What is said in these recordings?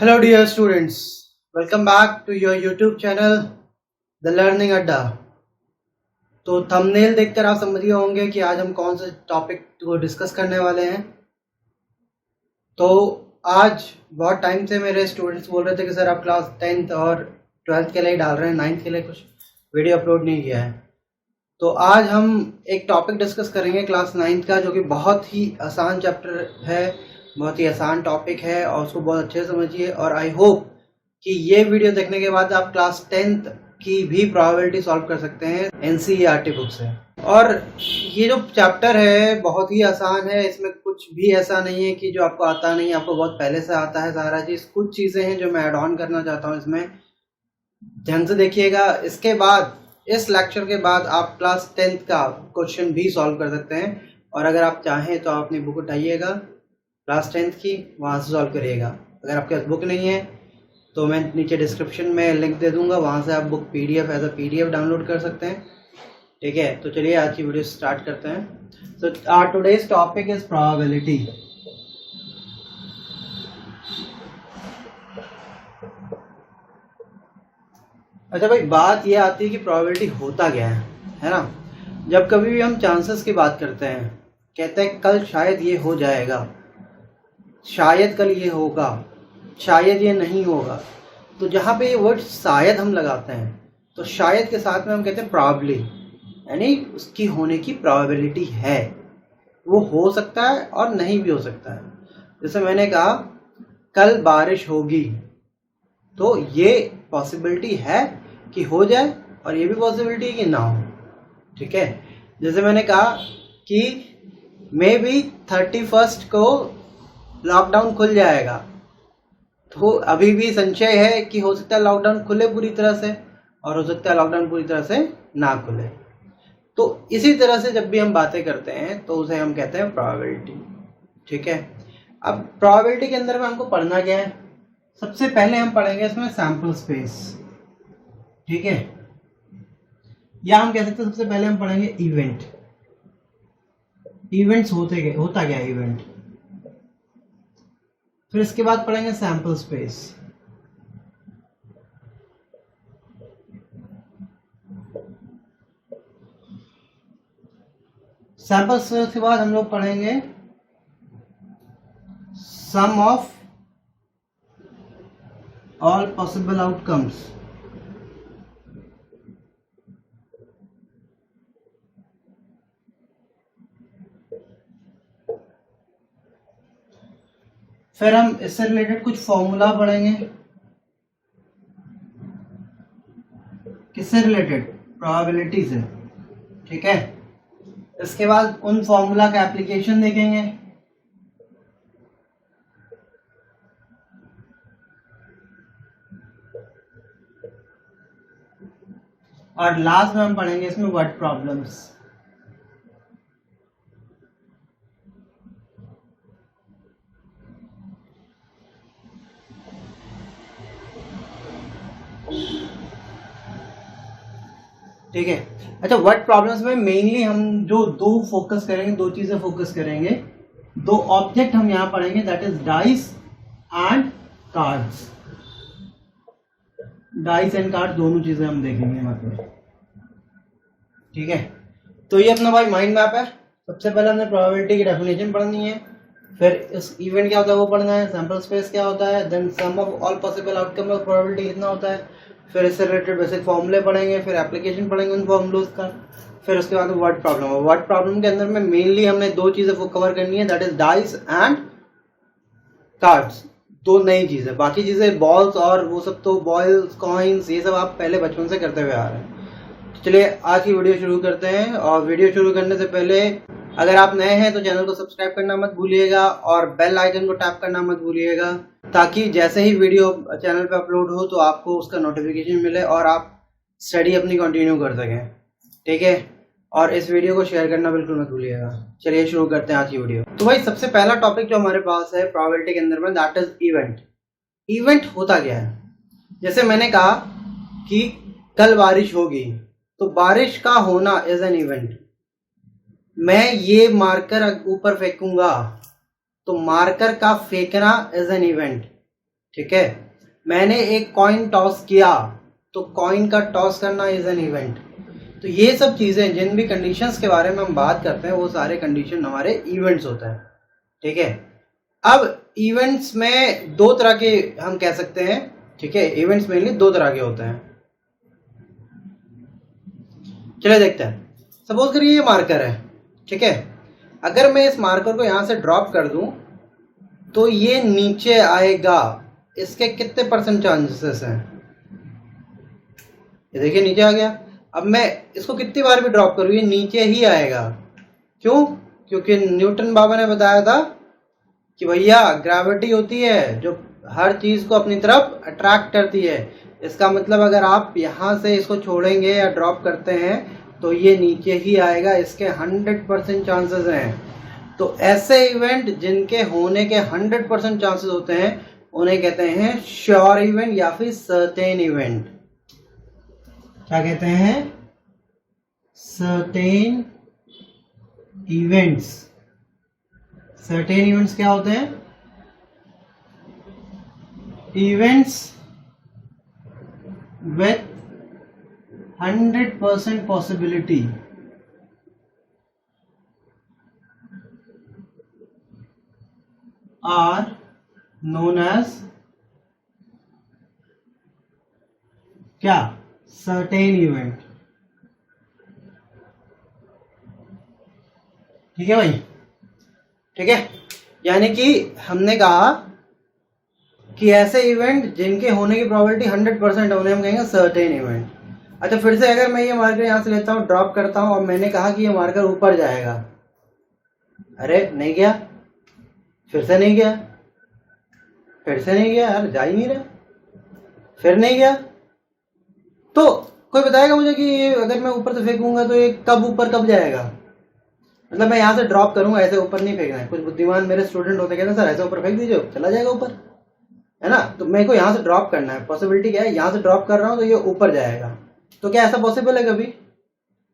Hello dear students, welcome back to your YouTube channel The Learning Adda। तो thumbnail देखकर आप समझ गए होंगे कि आज हम कौन से टॉपिक को डिस्कस करने वाले हैं। तो आज बहुत टाइम से मेरे स्टूडेंट्स बोल रहे थे कि सर आप क्लास 10th और 12th के लिए डाल रहे हैं, 9th के लिए कुछ वीडियो अपलोड नहीं किया है। तो आज हम एक टॉपिक डिस्कस करेंगे क्लास 9th का, जो कि बहुत ही आसान चैप्टर है, बहुत ही आसान टॉपिक है और उसको बहुत अच्छे से समझिए। और आई होप कि ये वीडियो देखने के बाद आप क्लास 10th की भी प्रोबेबिलिटी सॉल्व कर सकते हैं एनसीईआरटी बुक से। और ये जो चैप्टर है बहुत ही आसान है, इसमें कुछ भी ऐसा नहीं है कि जो आपको आता नहीं, आपको बहुत पहले से आता है सारा चीज़। कुछ चीज़ें हैं जो मैं ऐड ऑन करना चाहता हूँ इसमें, ध्यान से देखिएगा। इसके बाद इस लेक्चर के बाद आप क्लास 10th का क्वेश्चन भी सॉल्व कर सकते हैं। और अगर आप चाहें तो आप अपनी बुक उठाइएगा क्लास 10th की, वहाँ से सॉल्व करिएगा। अगर आपके पास बुक नहीं है तो मैं नीचे डिस्क्रिप्शन में लिंक दे दूंगा, वहाँ से आप book PDF as a PDF download कर सकते हैं। ठीक है, तो चलिए आज की वीडियो स्टार्ट करते हैं। So our today's topic is probability. अच्छा भाई, बात ये आती है कि प्रोबेबिलिटी होता क्या है ना। जब कभी भी हम चांसेस की बात करते हैं, कहते हैं कल शायद ये हो जाएगा, शायद कल ये होगा, शायद ये नहीं होगा। तो जहाँ पे ये वर्ड शायद हम लगाते हैं तो शायद के साथ में हम कहते हैं प्रॉबली, यानी उसकी होने की प्रोबेबिलिटी है। वो हो सकता है और नहीं भी हो सकता है। जैसे मैंने कहा कल बारिश होगी, तो ये पॉसिबिलिटी है कि हो जाए और ये भी पॉसिबिलिटी है कि ना हो। ठीक है, जैसे मैंने कहा कि मे बी 31st को लॉकडाउन खुल जाएगा, तो अभी भी संशय है कि हो सकता है लॉकडाउन खुले पूरी तरह से और हो सकता है लॉकडाउन पूरी तरह से ना खुले। तो इसी तरह से जब भी हम बातें करते हैं तो उसे हम कहते हैं प्रोबेबिलिटी। ठीक है, अब प्रोबेबिलिटी के अंदर में हमको पढ़ना क्या है? सबसे पहले हम पढ़ेंगे इसमें सैंपल स्पेस। ठीक है, या हम कह सकते हैं सबसे पहले हम पढ़ेंगे इवेंट। इवेंट्स होता क्या इवेंट। फिर इसके बाद पढ़ेंगे सैंपल स्पेस। सैंपल स्पेस के बाद हम लोग पढ़ेंगे सम ऑफ ऑल पॉसिबल आउटकम्स। फिर हम इससे रिलेटेड कुछ फॉर्मूला पढ़ेंगे। किससे रिलेटेड? प्रोबेबिलिटी से। ठीक है, इसके बाद उन फॉर्मूला का एप्लीकेशन देखेंगे। और लास्ट में हम पढ़ेंगे इसमें वर्ड प्रॉब्लम्स। ठीक है, अच्छा वर्ड प्रॉब्लम्स में मेनली हम जो दो चीजें फोकस करेंगे। दो ऑब्जेक्ट हम यहाँ पढ़ेंगे, that is dice and cards. Dice and card दोनों चीजें हम देखेंगे यहाँ पे। ठीक है, तो ये अपना भाई माइंड मैप है। सबसे पहले हमने प्रोबेबिलिटी की डेफिनेशन पढ़नी है, फिर इस इवेंट क्या होता है वो पढ़ना है, सैंपल स्पेस क्या होता है, then sum of all possible outcome of probability कितना होता है, फिर इससे रिलेटेड बेसिक फॉर्मूले पढ़ेंगे, फिर एप्लीकेशन पढ़ेंगे उन फॉर्मूलोज का, फिर उसके बाद वर्ड प्रॉब्लम। वर्ड प्रॉब्लम के अंदर में मेनली हमने दो चीजें कवर करनी है, that is dice and cards. दो नई चीजें, बाकी चीजें बॉल्स और वो सब तो बॉल्स कॉइन्स ये सब आप पहले बचपन से करते हुए आ रहे हैं। तो चलिए आज की वीडियो शुरू करते हैं। और वीडियो शुरू करने से पहले अगर आप नए हैं तो चैनल को सब्सक्राइब करना मत भूलिएगा और बेल आइकन को टैप करना मत भूलिएगा, ताकि जैसे ही वीडियो चैनल पे अपलोड हो तो आपको उसका नोटिफिकेशन मिले और आप स्टडी अपनी कंटिन्यू कर सकें। ठीक है, और इस वीडियो को शेयर करना बिल्कुल मत भूलिएगा। चलिए शुरू करते हैं आज की वीडियो। तो भाई सबसे पहला टॉपिक जो हमारे पास है प्रोबेबिलिटी के अंदर में, दैट इज इवेंट। इवेंट होता क्या है? जैसे मैंने कहा कि कल बारिश होगी, तो बारिश का होना इज एन इवेंट। मैं ये मार्कर ऊपर फेंकूंगा, तो मार्कर का फेंकना इज एन इवेंट। ठीक है, मैंने एक कॉइन टॉस किया तो कॉइन का टॉस करना इज एन इवेंट। तो ये सब चीज़ें जिन भी कंडीशंस के बारे में हम बात करते हैं वो सारे कंडीशन हमारे इवेंट्स होते हैं। ठीक है, अब इवेंट्स में दो तरह के हम कह सकते हैं। ठीक है, इवेंट्स मेनली दो तरह के होते हैं। चलिए देखते हैं। सपोज करिए ये मार्कर है। ठीक है, अगर मैं इस मार्कर को यहाँ से ड्रॉप कर दूं तो ये नीचे आएगा। इसके कितने % चांसेस हैं? ये देखिए नीचे आ गया। अब मैं इसको कितनी बार भी ड्रॉप करूँ ये नीचे ही आएगा। क्यों? क्योंकि न्यूटन बाबा ने बताया था कि भैया ग्रेविटी होती है जो हर चीज़ को अपनी तरफ अट्रैक्ट करती है। इसका मतलब अगर आप यहाँ से इसको छोड़ेंगे या ड्रॉप करते हैं तो ये नीचे ही आएगा। इसके 100% चांसेस हैं। तो ऐसे इवेंट जिनके होने के 100% चांसेस होते हैं उन्हें कहते हैं श्योर इवेंट या फिर सर्टेन इवेंट। क्या कहते हैं? Certain events. सर्टेन इवेंट्स क्या होते हैं? Events with 100% possibility are known as क्या? Certain event. ठीक है भाई, ठीक है। यानी कि हमने कहा कि ऐसे इवेंट जिनके होने की प्रोबेबिलिटी 100% है उन्हें हम कहेंगे सर्टेन इवेंट। अच्छा, फिर से अगर मैं ये मार्कर यहाँ से लेता हूँ, ड्रॉप करता हूँ और मैंने कहा कि ये मार्कर ऊपर जाएगा। अरे नहीं गया, फिर से नहीं गया, फिर से नहीं गया, यार जा ही नहीं रहा, फिर नहीं गया। तो कोई बताएगा मुझे कि ये अगर मैं ऊपर से फेंकूंगा तो ये कब ऊपर कब जाएगा? मतलब मैं यहाँ से ड्रॉप करूंगा, ऐसे ऊपर नहीं फेंकना है। कुछ बुद्धिमान मेरे स्टूडेंट होते कहते हैं सर ऐसे ऊपर फेंक दीजिए चला जाएगा ऊपर, है ना। तो मेरे को यहाँ से ड्रॉप करना है। पॉसिबिलिटी क्या है? यहाँ से ड्रॉप कर रहा हूँ तो ये ऊपर जाएगा। तो क्या ऐसा पॉसिबल है? कभी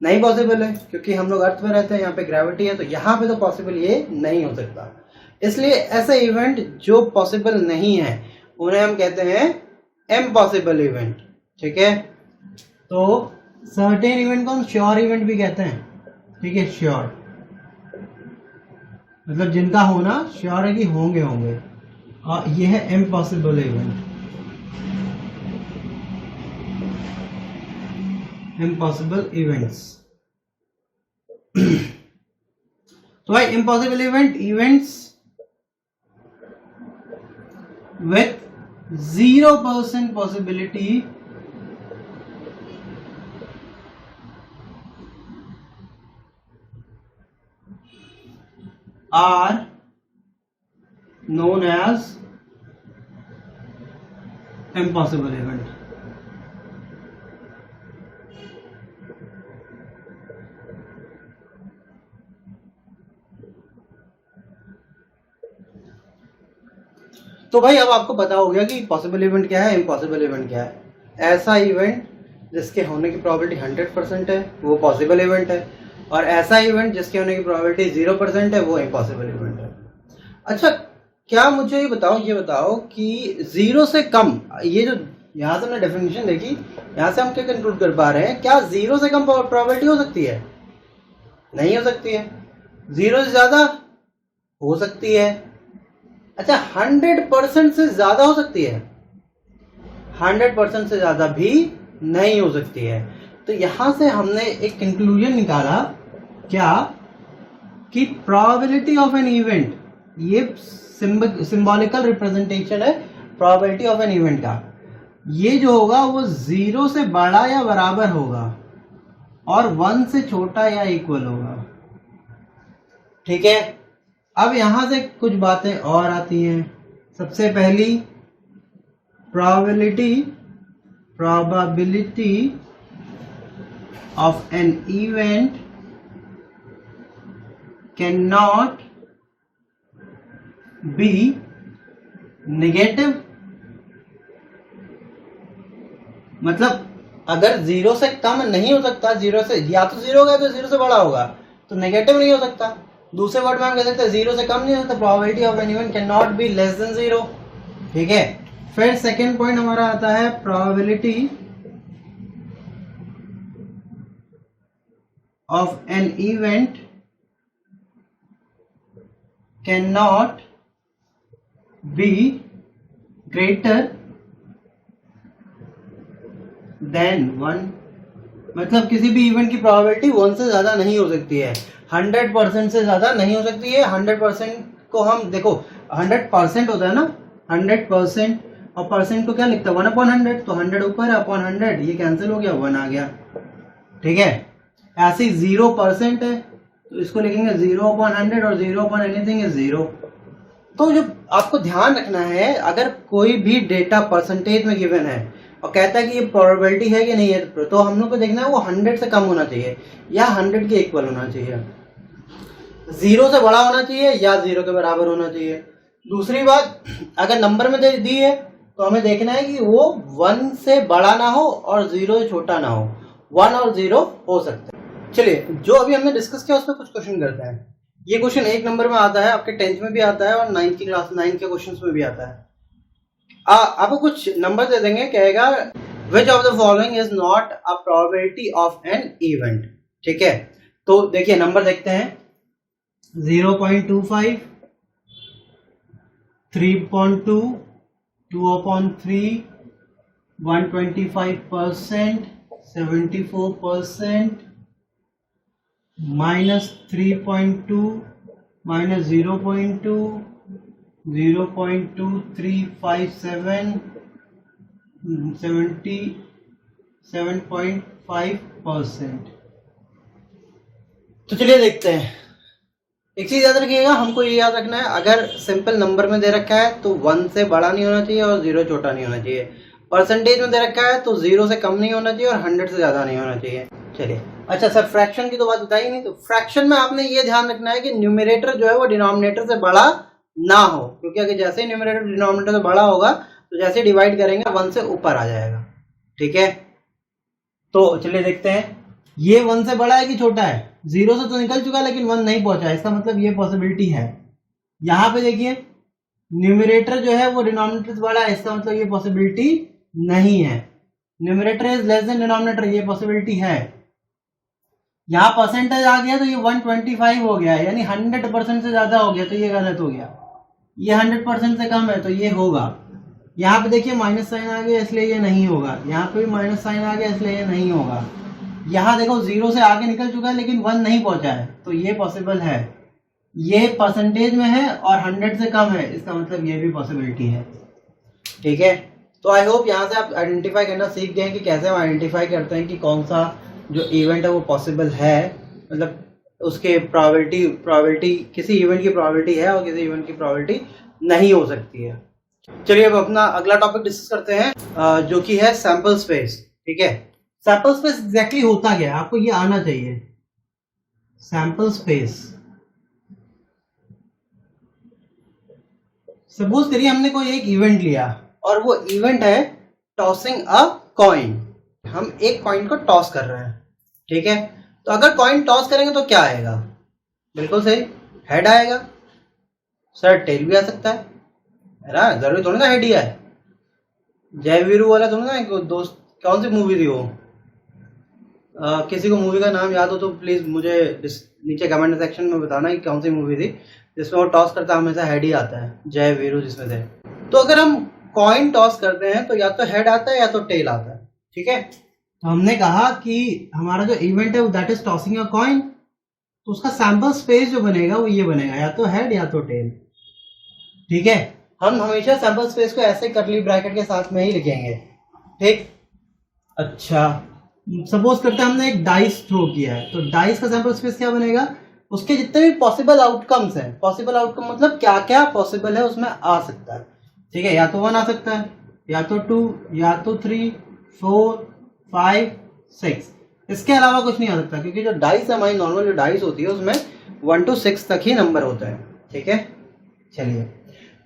नहीं पॉसिबल है, क्योंकि हम लोग अर्थ में रहते हैं, यहाँ पे ग्रेविटी है। तो यहाँ पे तो पॉसिबल ये नहीं हो सकता। इसलिए ऐसे इवेंट जो पॉसिबल नहीं है उन्हें हम कहते हैं इम्पॉसिबल इवेंट। ठीक है, तो सर्टेन इवेंट को हम श्योर इवेंट भी कहते हैं। ठीक है, श्योर मतलब जिनका होना श्योर है कि होंगे होंगे, और ये है इम्पॉसिबल इवेंट। Impossible events. तो भाई impossible events with 0% possibility are known as impossible event। तो भाई अब आपको पता हो गया कि पॉसिबल इवेंट क्या है, इम्पॉसिबल इवेंट क्या है। ऐसा इवेंट जिसके होने की प्रोबेबिलिटी 100% है वो पॉसिबल इवेंट है, और ऐसा इवेंट जिसके होने की प्रोबेबिलिटी 0% है वो इम्पॉसिबल इवेंट है। अच्छा, क्या मुझे ये बताओ कि 0 से कम, ये जो यहाँ से हमने डेफिनेशन देखी, यहाँ से हम क्या कंक्लूड कर पा रहे हैं? क्या 0 से कम प्रोबेबिलिटी हो सकती है? नहीं हो सकती है। 0 से ज्यादा हो सकती है। अच्छा, 100% से ज्यादा हो सकती है? 100% से ज्यादा भी नहीं हो सकती है। तो यहां से हमने एक कंक्लूजन निकाला क्या, कि प्रोबेबिलिटी ऑफ एन इवेंट, ये सिंबॉलिकल रिप्रेजेंटेशन है प्रोबेबिलिटी ऑफ एन इवेंट का, ये जो होगा वो 0 से बड़ा या बराबर होगा और 1 से छोटा या इक्वल होगा। ठीक है, अब यहां से कुछ बातें और आती हैं। सबसे पहली, probability of an event cannot be negative। मतलब अगर 0 से कम नहीं हो सकता, 0 से या तो 0 होगा तो 0 से बड़ा होगा, तो नेगेटिव नहीं हो सकता। दूसरे वर्ड में हम कह सकते हैं 0 से कम नहीं हो सकता। Probability of an event can not be less than 0। ठीक है, फिर सेकेंड पॉइंट हमारा आता है probability of an event can not be greater than 1। मतलब किसी भी इवेंट की प्रोबेबिलिटी 1 से ज्यादा नहीं हो सकती है, 100% से ज्यादा नहीं हो सकती है। 100% को हम देखो 100% होता है ना, 100%, और परसेंट को क्या लिखता है 1/100, तो 100 ऊपर है अपॉन 100, ये कैंसिल हो गया, 1 आ गया। ठीक है, ऐसे ही 0% है तो इसको लिखेंगे 0/100 और 0/ एनीथिंग इज 0। तो जो आपको ध्यान रखना है, अगर कोई भी डेटा परसेंटेज में गिवन है और कहता है कि ये प्रोबेबिलिटी है कि नहीं है, तो हम लोग को देखना है वो 100 से कम होना चाहिए या 100 के इक्वल होना चाहिए, 0 से बड़ा होना चाहिए या 0 के बराबर होना चाहिए। दूसरी बात, अगर नंबर में दी है तो हमें देखना है कि वो 1 से बड़ा ना हो और 0 से छोटा ना हो, 1 और 0 हो सकते हैं। चलिए, जो अभी हमने डिस्कस किया उसमें कुछ क्वेश्चन करते हैं। ये क्वेश्चन 1 नंबर में आता है, आपके 10th में भी आता है और 9th की क्लास 9 के क्वेश्चन में भी आता है। आपको कुछ नंबर दे देंगे, कहेगा which of the following is not a probability of an event. ठीक है, तो देखिए नंबर देखते हैं, 0.25, 3.2, 2/3, 125%, 74%, -3.2, -0.2, 0.2357, 77.5%। तो चलिए देखते हैं। एक चीज याद रखिएगा, हमको ये याद रखना है, अगर सिंपल नंबर में दे रखा है तो 1 से बड़ा नहीं होना चाहिए और 0 छोटा नहीं होना चाहिए। परसेंटेज में दे रखा है तो 0 से कम नहीं होना चाहिए और 100 से ज्यादा नहीं होना चाहिए। चलिए, अच्छा सर फ्रैक्शन की तो बात बताई नहीं, तो फ्रैक्शन में आपने ये ध्यान रखना है कि न्यूमरेटर जो है वो डिनोमिनेटर से बड़ा ना हो, क्योंकि अगर जैसे ही न्यूमरेटर डिनोमिनेटर से बड़ा होगा तो जैसे डिवाइड करेंगे 1 से ऊपर आ जाएगा। ठीक है, तो चलिए देखते हैं, ये 1 से बड़ा है कि छोटा है, 0 से तो निकल चुका लेकिन 1 नहीं पहुंचा, इसका मतलब ये पॉसिबिलिटी है। यहां पे देखिए न्यूमरेटर जो है वो डिनोमिनेटर से बड़ा है, इसका मतलब ये पॉसिबिलिटी नहीं है। Numerator is less than denominator, ये पॉसिबिलिटी है। यहाँ परसेंटेज आ गया तो ये 125 हो गया, यानी 100% से ज्यादा हो गया, तो ये गलत हो गया। ये 100% से कम है तो ये होगा। यहाँ पे देखिए माइनस साइन आ गया इसलिए ये नहीं होगा, यहाँ पे भी माइनस साइन आ गया इसलिए ये नहीं होगा। यहाँ देखो 0 से आगे निकल चुका है लेकिन 1 नहीं पहुंचा है, तो ये पॉसिबल है। ये परसेंटेज में है और 100 से कम है, इसका मतलब ये भी पॉसिबिलिटी है। ठीक है, तो आई होप यहाँ से आप आइडेंटिफाई करना सीख गए कि कैसे हम आइडेंटिफाई करते हैं कि कौन सा जो इवेंट है वो पॉसिबल है, मतलब उसके प्रोबेबिलिटी किसी इवेंट की प्रोबेबिलिटी है और किसी इवेंट की प्रोबेबिलिटी नहीं हो सकती है। चलिए अब अपना अगला टॉपिक डिस्कस करते हैं, जो कि है सैंपल स्पेस। ठीक है, सैंपल स्पेस एग्जैक्टली होता क्या है, आपको ये आना चाहिए। सैंपल स्पेस, सपोज करिए हमने कोई एक इवेंट लिया और वो इवेंट है टॉसिंग अ कॉइन। हम एक कॉइन को टॉस कर रहे हैं। ठीक है, तो अगर कॉइन टॉस करेंगे तो क्या आएगा, बिल्कुल सही, हेड आएगा। सर टेल भी आ सकता है ना, जरूरी थोड़ी ना हेड ही आए। जय वीरू वाला थोड़ी ना, दोस्त कौन सी मूवी थी वो, किसी को मूवी का नाम याद हो तो प्लीज मुझे नीचे कमेंट सेक्शन में बताना कि कौन सी मूवी थी जिसमें वो टॉस करता हमेशा हेड ही आता है, जय वीरू जिसमें थे। तो अगर हम कॉइन टॉस करते हैं तो या तो हेड आता है या तो टेल आता है। ठीक है, तो हमने कहा कि हमारा जो इवेंट है that is tossing a coin, तो उसका सैंपल स्पेस जो बनेगा वो ये बनेगा, या तो हेड या तो टेल। ठीक है, हम हमेशा सैंपल स्पेस को ऐसे कर्ली ब्रैकेट के साथ में ही लिखेंगे। ठीक, अच्छा सपोज करते हैं हमने एक डाइस थ्रो किया है, तो डाइस का सैंपल स्पेस क्या बनेगा, उसके जितने भी पॉसिबल आउटकम्स हैं, पॉसिबल आउटकम मतलब क्या क्या पॉसिबल है उसमें आ सकता है। ठीक है, या तो 1 आ सकता है, या तो 2, या तो 3, 4, 5, 6, इसके अलावा कुछ नहीं आ सकता, क्योंकि जो डाइस है हमारी नॉर्मल जो डाइस होती है उसमें 1 to 6 तक ही नंबर होता है। ठीक है, चलिए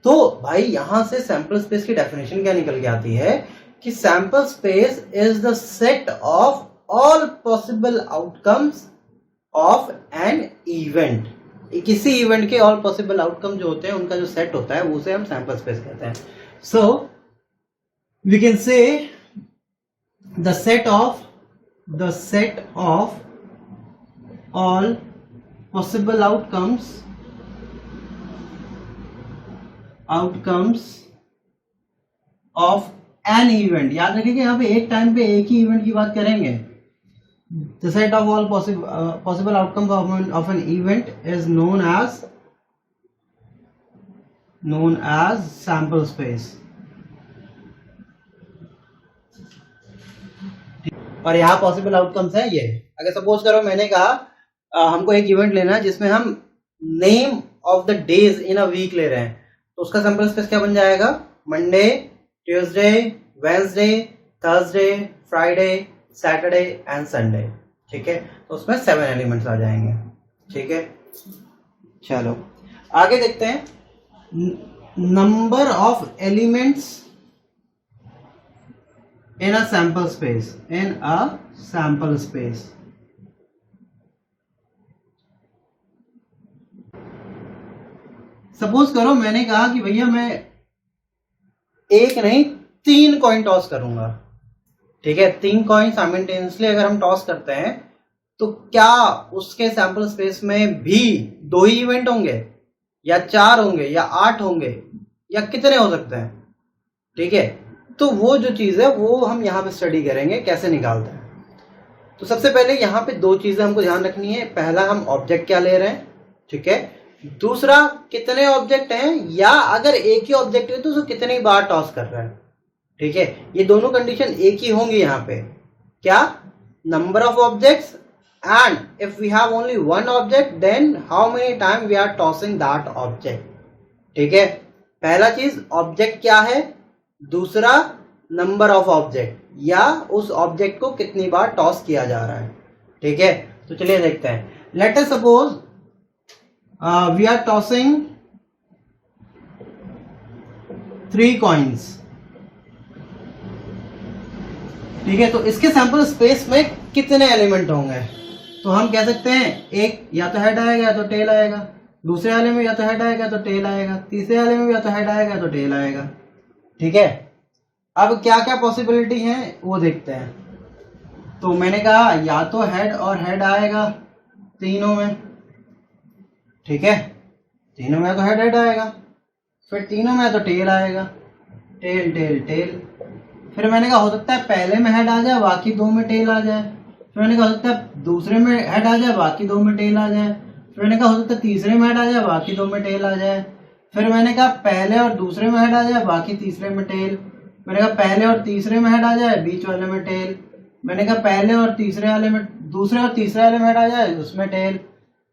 तो भाई यहां से सैंपल स्पेस की डेफिनेशन क्या निकल के आती है कि sample space is the set of all possible outcomes of an event. किसी इवेंट के ऑल पॉसिबल आउटकम जो होते हैं उनका जो सेट होता है उसे हम सैंपल स्पेस कहते हैं। सो we can say the set of all possible outcomes of an event. याद रखिए कि यहाँ पे एक टाइम पे एक ही इवेंट की बात करेंगे. The set of all possible outcomes of an event is known as sample space. और यहाँ पॉसिबल आउटकम्स है ये. अगर सपोज करो मैंने कहा हमको एक इवेंट लेना है जिसमें हम name of the days in a week ले रहे हैं, तो उसका सैंपल स्पेस क्या बन जाएगा? Monday, Tuesday, Wednesday, Thursday, Friday, Saturday and Sunday. ठीक है, तो उसमें 7 एलिमेंट्स आ जाएंगे. ठीक है, चलो आगे देखते हैं. Number of elements in a sample space. Suppose करो मैंने कहा कि भैया मैं एक नहीं 3 कॉइन टॉस करूंगा. ठीक है, 3 कॉइन साइमल्टेनियसली अगर हम टॉस करते हैं तो क्या उसके सैंपल स्पेस में भी 2 ही इवेंट होंगे या 4 होंगे या 8 होंगे या कितने हो सकते हैं? ठीक है, तो वो जो चीज है वो हम यहाँ पे स्टडी करेंगे कैसे निकालते हैं. तो सबसे पहले यहाँ पे 2 चीजें हमको ध्यान रखनी है. पहला, हम ऑब्जेक्ट क्या ले रहे हैं. ठीक है, दूसरा, कितने ऑब्जेक्ट हैं, या अगर एक ही ऑब्जेक्ट है तो उसको कितनी बार टॉस कर रहा है. ठीक है, ये दोनों कंडीशन एक ही होंगी यहाँ पे. क्या? Number of objects, and if we have only one object then how many time we are tossing that object. ठीक है, पहला चीज ऑब्जेक्ट क्या है, दूसरा नंबर ऑफ ऑब्जेक्ट या उस ऑब्जेक्ट को कितनी बार टॉस किया जा रहा है. ठीक है, तो चलिए देखते हैं. Let us suppose we are tossing 3 coins. ठीक है, तो इसके सैंपल स्पेस में कितने एलिमेंट होंगे? तो हम कह सकते हैं एक या तो हेड आएगा या तो टेल आएगा, दूसरे वाले में या तो हेड आएगा तो टेल आएगा, तीसरे वाले में या तो हेड आएगा तो टेल आएगा. ठीक है, अब क्या क्या पॉसिबिलिटी है वो देखते हैं. तो मैंने कहा या तो हेड और हेड आएगा तीनों में. ठीक है, तीनों में तो हेड आएगा, फिर तीनों में तो टेल आएगा, टेल टेल टेल. फिर मैंने कहा हो सकता है पहले में हेड आ जाए बाकी 2 में टेल आ जाए. फिर मैंने कहा हो सकता है दूसरे में हेड आ जाए बाकी 2 में टेल आ जाए. फिर मैंने कहा हो सकता है तीसरे में हेड आ जाए बाकी 2 में टेल आ जाए. फिर मैंने कहा पहले और दूसरे में हेड आ जाए बाकी तीसरे में टेल. मैंने कहा पहले और तीसरे में हेड आ जाए बीच वाले में टेल. मैंने कहा पहले और तीसरे वाले में, दूसरे और तीसरे वाले में हेड आ जाए उसमें टेल.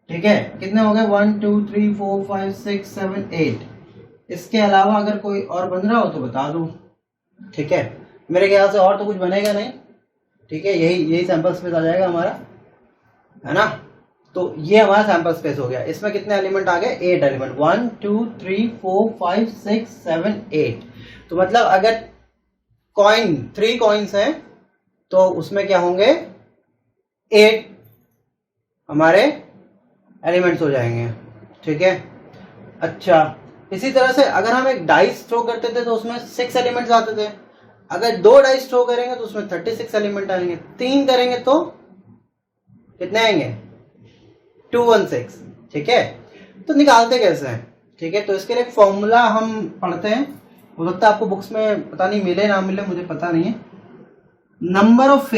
ठीक है, कितने हो गए? 1 2 3 4 5 6 7 8. इसके अलावा अगर कोई और बन रहा हो तो बता दो. ठीक है, मेरे ख्याल से और तो कुछ बनेगा नहीं. ठीक है, यही सैंपल स्पेस आ जाएगा हमारा, है ना. तो ये हमारा सैंपल स्पेस हो गया. इसमें कितने एलिमेंट आ गए? 8 एलिमेंट. 1 2 3 4 5 6 7 8. तो मतलब अगर 3 कॉइन्स हैं तो उसमें क्या होंगे? 8 हमारे एलिमेंट्स हो जाएंगे. ठीक है, अच्छा इसी तरह से अगर हम एक डाइस थ्रो करते थे तो उसमें 6 एलिमेंट्स आते थे. अगर 2 डाइस थ्रो करेंगे तो उसमें 36 एलिमेंट आएंगे. 3 करेंगे तो कितने आएंगे? 216. ठीक है, तो निकालते कैसे हैं? ठीक है, तो इसके लिए एक फॉर्मूला हम पढ़ते हैं. हो सकता है आपको बुक्स में पता नहीं मिले ना मिले, मुझे पता नहीं है. Number of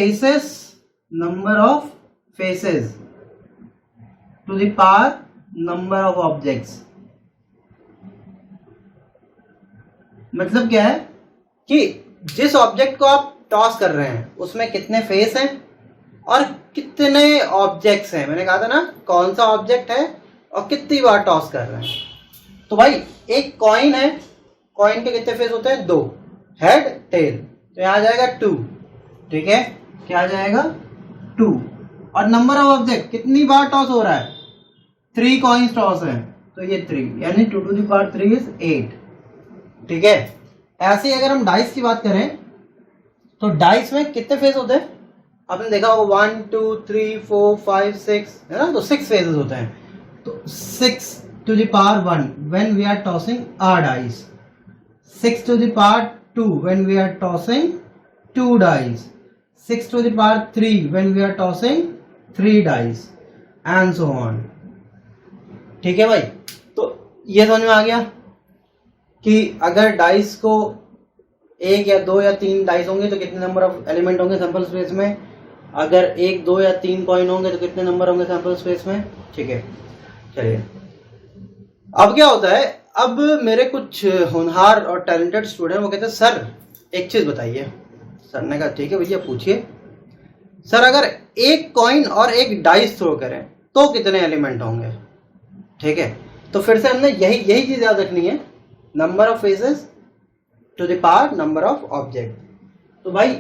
faces to the power number of objects. मतलब क्या है कि जिस ऑब्जेक्ट को आप टॉस कर रहे हैं उसमें कितने फेस हैं और कितने ऑब्जेक्ट्स हैं. मैंने कहा था ना कौन सा ऑब्जेक्ट है और कितनी बार टॉस कर रहे हैं. तो भाई एक कॉइन है, कॉइन के कितने फेस होते हैं? 2, हेड टेल. तो यहाँ आ जाएगा 2. ठीक है, क्या आ जाएगा? 2. और नंबर ऑफ ऑब्जेक्ट कितनी बार टॉस हो रहा है? 3 कॉइन्स टॉस है तो ये 3, यानी 2 to the power 3 is 8. ठीक है, ऐसे ही अगर हम डाइस की बात करें तो डाइस में कितने फेस होते हैं? आपने देखा होगा 1 2 3 4 5 6, है ना. तो 6 फेजेस होते हैं. तो 6 to the power 1 when we are tossing our dice. 6 to the power 2 when we are tossing 2 dice, 6 to the power 3 when we are tossing 3 dice and so on. ठीक है भाई, तो ये समझ में आ गया कि अगर डाइस को एक या दो या तीन डाइस होंगे तो कितने नंबर ऑफ एलिमेंट होंगे सैंपल स्पेस में, अगर एक दो या तीन कॉइन होंगे तो कितने नंबर होंगे सैंपल स्पेस में. ठीक है, चलिए अब क्या होता है, अब मेरे कुछ होनहार और टैलेंटेड स्टूडेंट वो कहते हैं सर एक चीज बताइए. सर ने कहा ठीक है भैया पूछिए. सर अगर एक कॉइन और एक डाइस थ्रो करें तो कितने एलिमेंट होंगे. ठीक है, तो फिर से हमने यही चीज याद रखनी है, number of faces to the power number of object. तो भाई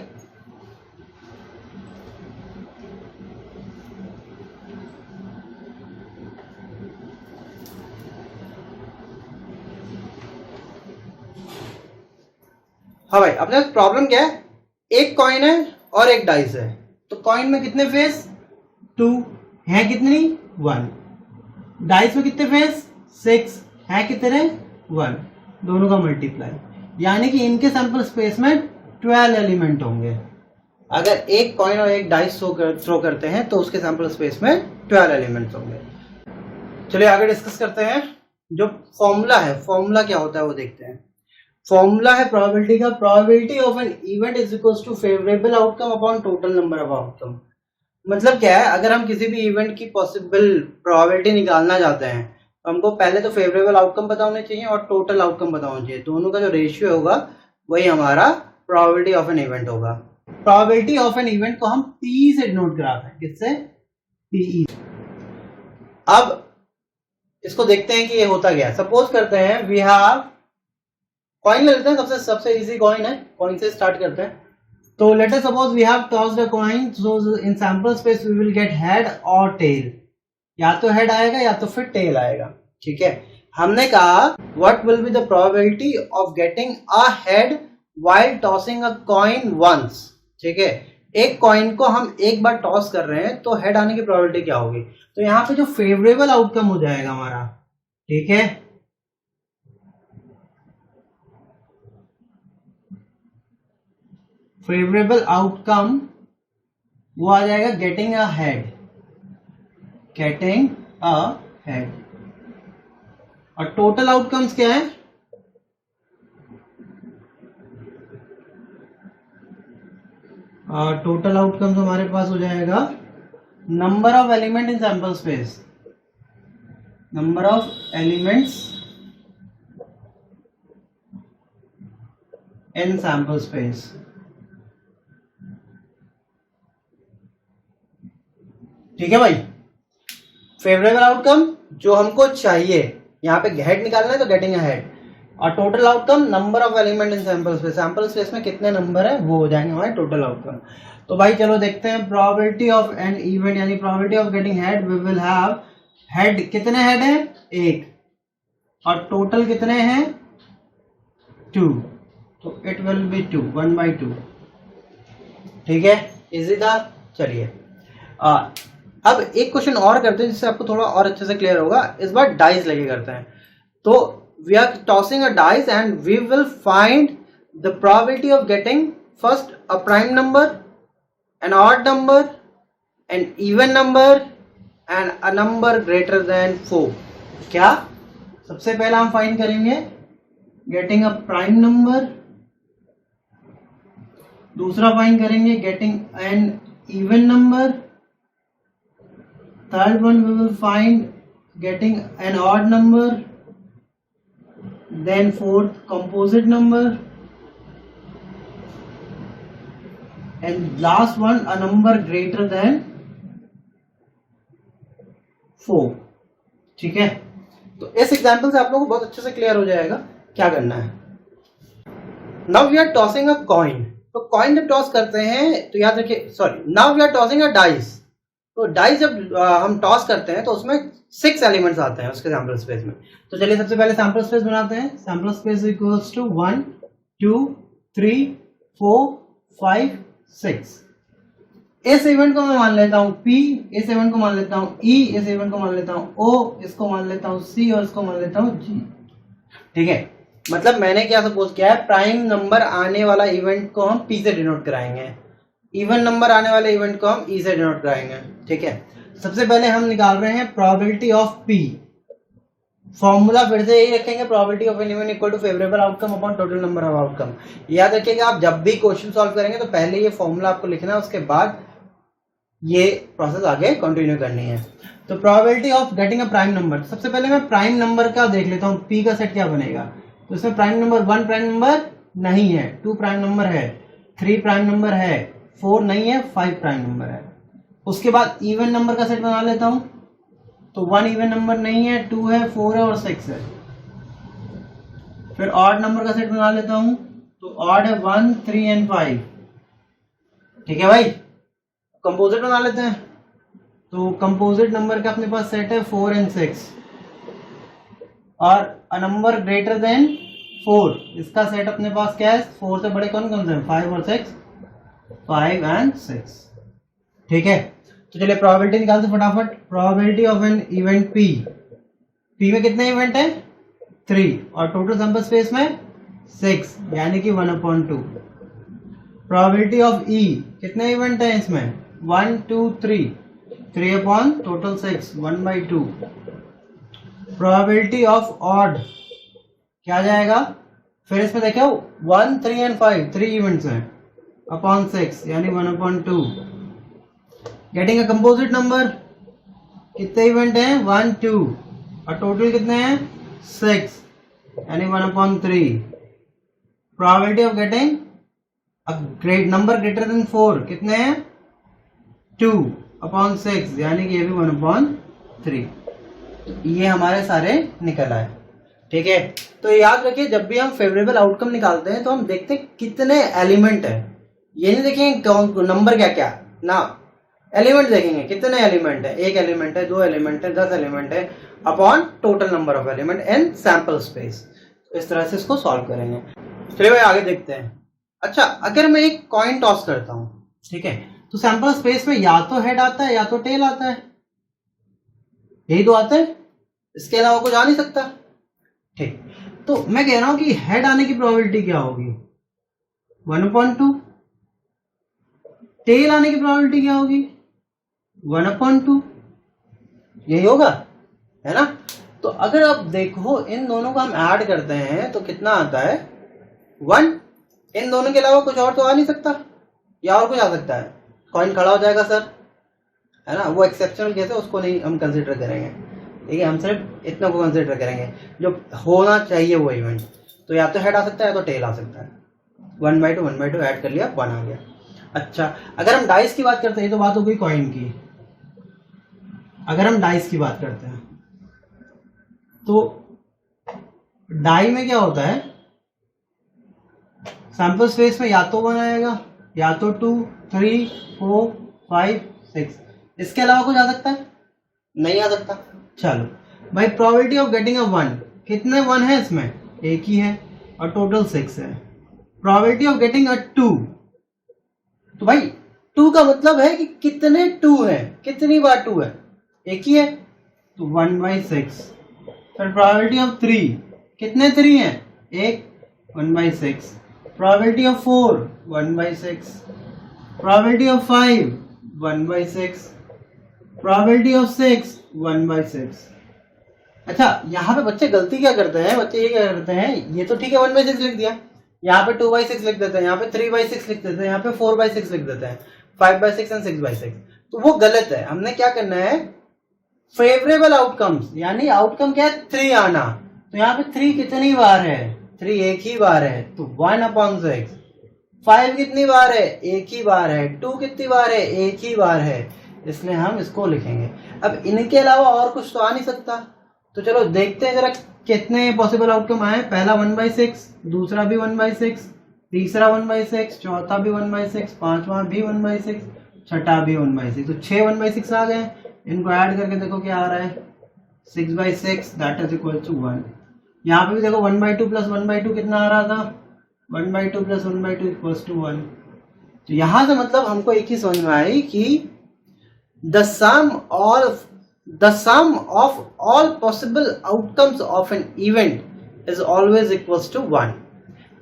हाँ भाई, अपने पास प्रॉब्लम क्या है, एक कॉइन है और एक डाइस है, तो कॉइन में कितने फेस 2 है, कितनी 1, डाइस में कितने फेस 6 है, कितने 1, दोनों का मल्टीप्लाई, यानी कि इनके सैंपल स्पेस में 12 एलिमेंट होंगे. अगर एक कॉइन और एक डाइस थ्रो करते हैं तो उसके सैंपल स्पेस में 12 एलिमेंट्स होंगे. चलिए आगे डिस्कस करते हैं. जो फॉर्मूला है, फॉर्मूला क्या होता है वो देखते हैं. फॉर्मूला है प्रोबेबिलिटी का, probability of an event is equals to favourable outcome upon total number of outcome. मतलब क्या है, अगर हम किसी भी इवेंट की पॉसिबल प्रोबेबिलिटी निकालना चाहते हैं तो हमको पहले तो फेवरेबल आउटकम पता होने चाहिए और टोटल आउटकम पता होना चाहिए. दोनों का जो रेशियो होगा वही हमारा प्रोबेबिलिटी ऑफ एन इवेंट होगा. प्रोबेबिलिटी ऑफ एन इवेंट को हम पी से डिनोट कराते हैं, किससे, पीई. अब इसको देखते हैं कि ये होता क्या है. सपोज करते हैं वी हैव कॉइन ले लेते हैं, सबसे इजी कॉइन है, कॉइन से स्टार्ट करते हैं. तो let us suppose we have tossed a coin, so in sample space we will get head और टेल. या तो हेड आएगा या तो फिर टेल आएगा. ठीक है, हमने कहा what will be the probability of getting a head while tossing a coin once. ठीक है, एक कॉइन को हम एक बार टॉस कर रहे हैं तो हेड आने की प्रोबेबिलिटी क्या होगी. तो यहाँ पे जो फेवरेबल आउटकम हो जाएगा हमारा, ठीक है, फेवरेबल आउटकम वो आ जाएगा getting a head, getting a head. और टोटल आउटकम्स क्या है, टोटल आउटकम्स हमारे पास हो जाएगा number of element in sample space, number of elements in sample space. ठीक है भाई, फेवरेबल आउटकम जो हमको चाहिए, यहाँ पे हेड निकालना है तो गेटिंग अ हेड, और total outcome number of element in sample space, sample space में कितने नंबर है वो हो जाएंगे हमारे टोटल आउटकम. तो भाई चलो देखते हैं प्रोबेबिलिटी ऑफ एन इवेंट, यानी probability of getting head, we will have head, कितने हेड है एक, और टोटल कितने हैं 2, तो इट विल बी 2, 1/2. ठीक है, इजी था. चलिए अब एक क्वेश्चन और करते हैं जिससे आपको थोड़ा और अच्छे से क्लियर होगा. इस बार डाइस लेके करते हैं. तो we are tossing a dice and we will find the probability of getting first a prime number, an odd number, an even number and a number greater than 4. क्या, सबसे पहला हम फाइंड करेंगे गेटिंग अ प्राइम नंबर, दूसरा find करेंगे getting an even number, third one we will find getting an odd number, then fourth composite number, and last one a number greater than 4. ठीक है, तो इस एग्जांपल से आप लोगों को बहुत अच्छे से क्लियर हो जाएगा क्या करना है. Now we are tossing a coin. तो कॉइन जब टॉस करते हैं तो याद रखिए, sorry, now we are tossing a dice. तो डाइस जब हम टॉस करते हैं तो उसमें 6 एलिमेंट्स आते हैं उसके सैंपल स्पेस में. तो चलिए सबसे पहले सैंपल स्पेस बनाते हैं. Sample space equals to 1 2 3 4 5 6. इस इवेंट को मैं मान लेता हूं P, इस इवेंट को मान लेता हूं E, इस इवेंट को मान लेता हूं O, इसको मान लेता हूं C और इसको मान लेता हूं G. ठीक है, मतलब मैंने क्या सपोज किया है, प्राइम नंबर आने वाला इवेंट को हम पी से डिनोट कराएंगे, इवन नंबर आने वाले इवेंट को हम ई से डिनोट कराएंगे। ठीक है, सबसे पहले हम निकाल रहे हैं प्रोबेबिलिटी ऑफ पी। फॉर्मूला फिर से यही रखेंगे, probability of an event equal to favourable outcome upon total number of outcome. याद रखिएगा, आप जब भी क्वेश्चन सॉल्व करेंगे तो पहले ये फॉर्मूला आपको लिखना है, उसके बाद ये प्रोसेस आगे कंटिन्यू करनी है। तो probability of getting a prime number, सबसे पहले मैं प्राइम नंबर का देख लेता हूँ, पी का सेट क्या बनेगा। तो इसमें प्राइम नंबर 1 प्राइम नंबर नहीं है, 2 प्राइम नंबर है, 3 प्राइम नंबर है, 4 नहीं है, 5 प्राइम नंबर है। उसके बाद इवन नंबर का सेट बना लेता हूं, तो 1 इवन नंबर नहीं है, 2 है, 4 है और 6 है। फिर ऑड नंबर का सेट बना लेता हूं, तो ऑड है 1, 3 एंड 5। ठीक है भाई, कंपोजिट बना लेते हैं। तो कंपोजिट नंबर का अपने पास सेट है 4 एंड 6, और अ नंबर ग्रेटर देन 4, इसका सेट अपने पास क्या है, 4 से बड़े कौन कौन से हैं, 5 और 6, 5 एंड 6। ठीक है, तो चलिए प्रोबेबिलिटी निकालते फटाफट। Probability of an event P, P में कितने इवेंट है, 3, और टोटल सैंपल स्पेस में 6, यानी कि 1/2। प्रोबेबिलिटी ऑफ ई, कितने इवेंट है इसमें, 1, 2, 3, 3 upon total 6, 1/2। Probability of odd क्या आ जाएगा, फिर इसमें देखो 1, 3 एंड 5, 3 इवेंट्स हैं, अपॉन 6 यानी 1/2। गेटिंग अ कंपोजिट नंबर, कितने इवेंट हैं, 1, 2, और टोटल कितने हैं, 6 यानी 1/3। Probability of getting a great number greater than 4, कितने हैं, 2/6 यानी कि ये भी 1/3। तो ये हमारे सारे निकल आए। ठीक है, तो याद रखिए, जब भी हम फेवरेबल आउटकम निकालते हैं तो हम देखते हैं कितने एलिमेंट है, ये नहीं देखेंगे नंबर क्या क्या ना, एलिमेंट देखेंगे कितने एलिमेंट है, 1 एलिमेंट है, 2 एलिमेंट है, 10 एलिमेंट है, upon total number of element in sample space. इस तरह से इसको सॉल्व करेंगे। चलिए भाई आगे देखते हैं। अच्छा, अगर मैं एक कॉइन टॉस करता हूं, ठीक है, तो सैंपल स्पेस में या तो हेड आता है या तो टेल आता है, यही तो आता है, इसके अलावा कुछ आ नहीं सकता। ठीक, तो मैं कह रहा हूं कि हेड आने की प्रोबेबिलिटी क्या होगी, 1/2। टेल आने की प्रोबेबिलिटी क्या होगी, 1/2, यही होगा, है ना। तो अगर आप देखो इन दोनों को हम ऐड करते हैं तो कितना आता है, 1। इन दोनों के अलावा कुछ और तो आ नहीं सकता, या और कुछ आ सकता है, कॉइन खड़ा हो जाएगा सर, है ना। वो एक्सेप्शनल केस है, उसको नहीं हम कंसिडर करेंगे। ठीक है, हम सिर्फ इतना को कंसिडर करेंगे जो होना चाहिए वो इवेंट। तो या तो हेड आ सकता है या तो टेल आ सकता है। 1/2 ऐड कर लिया, 1 आ गया। अच्छा, अगर हम डाइस की बात करते हैं, तो बात हो गई कॉइन की। अगर हम डाइस की बात करते हैं तो डाई में क्या होता है, सैंपल स्पेस में या तो 1 आएगा, या तो 2, 3, 4, 5, 6, इसके अलावा कुछ आ सकता है, नहीं आ सकता। चलो भाई, प्रोबेबिलिटी ऑफ गेटिंग अ 1, कितने 1 है इसमें, एक ही है, और टोटल 6 है। प्रोबेबिलिटी ऑफ गेटिंग अ 2, तो भाई 2 का मतलब है कि कितने 2 है, कितनी बार 2 है, एक ही है, तो 1/6। फिर प्रोबेबिलिटी ऑफ 3, कितने 3 हैं, एक, 1/6। Probability of 4, 1/6। Probability of 5, 1/6। Probability of 6, 1/6। अच्छा, यहाँ पे बच्चे गलती क्या करते हैं, बच्चे ये क्या करते हैं, ये तो ठीक है 1/6 लिख दिया, यहाँ पे 2/6 लिख देते हैं, यहाँ पे 3/6 लिख देते हैं, यहाँ पे 4/6 लिख देते हैं, 5/6 एंड 6/6। तो वो गलत है। हमने क्या करना है, फेवरेबल आउटकम्स, यानी आउटकम क्या है, 3 आना। तो यहाँ पे 3 कितनी बार है, 3 एक ही बार है, तो 1/6। 5 कितनी बार है, एक ही बार है। 2 कितनी बार है, एक ही बार है, इसलिए हम इसको लिखेंगे। अब इनके अलावा और कुछ तो आ नहीं सकता, तो चलो देखते हैं जरा कितने पॉसिबल आउटकम आए। पहला 1/6, दूसरा भी 1/6, तीसरा 1/6, चौथा भी 1/6, पांचवा भी 1/6, छठा भी 1/6, तो 6 1/6 आ गए। इनको ऐड करके देखो क्या आ रहा है, 6/6 दैट इज इक्वल टू 1। यहाँ पे भी देखो 1/2 प्लस 1/2 कितना आ रहा था, 1/2 प्लस 1/2 इक्वल्स टू 1। तो यहां से मतलब हमको एक ही समझ में आई कि the sum of all possible outcomes of an event is always equals to 1।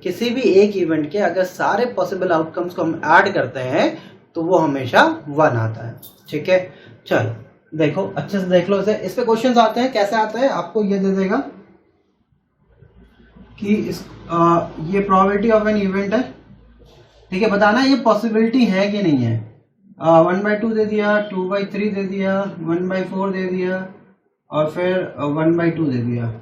किसी भी एक इवेंट के अगर सारे पॉसिबल आउटकम्स को हम ऐड करते हैं तो वो हमेशा 1 आता है। ठीक है, चलो देखो अच्छे से देख लो इसे। इस पे क्वेश्चंस आते हैं, कैसे आते हैं आपको ये दे देगा कि ये प्रोबेबिलिटी ऑफ एन इवेंट है। ठीक है, बताना ये पॉसिबिलिटी है कि नहीं है। 1/2 दे दिया, 2/3 दे दिया, 1/4 दे दिया और फिर 1/2 दे दिया।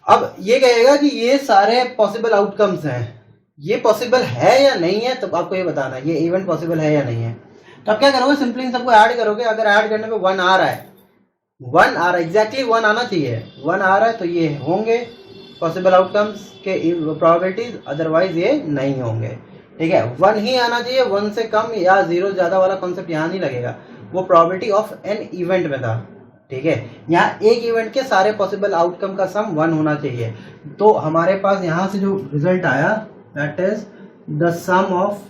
अब ये कहेगा कि ये सारे पॉसिबल आउटकम्स हैं, ये पॉसिबल है या नहीं है, तब आपको ये बताना है ये इवेंट पॉसिबल है या नहीं है। तो आप क्या करोगे, सिंपली इन सबको ऐड करोगे। अगर ऐड करने पे 1 आ रहा है, 1 आ रहा है, एग्जैक्टली 1 आना चाहिए, 1 आ रहा है तो ये होंगे पॉसिबल आउटकम्स के प्रोबेबिलिटीज, अदरवाइज ये नहीं होंगे। ठीक है, 1 ही आना चाहिए, 1 से कम या 0 ज्यादा वाला कॉन्सेप्ट यहाँ नहीं लगेगा, वो प्रोबेबिलिटी ऑफ एन इवेंट में था। ठीक है, यहाँ एक इवेंट के सारे पॉसिबल आउटकम का सम 1 होना चाहिए। तो हमारे पास यहाँ से जो रिजल्ट आया that is the sum of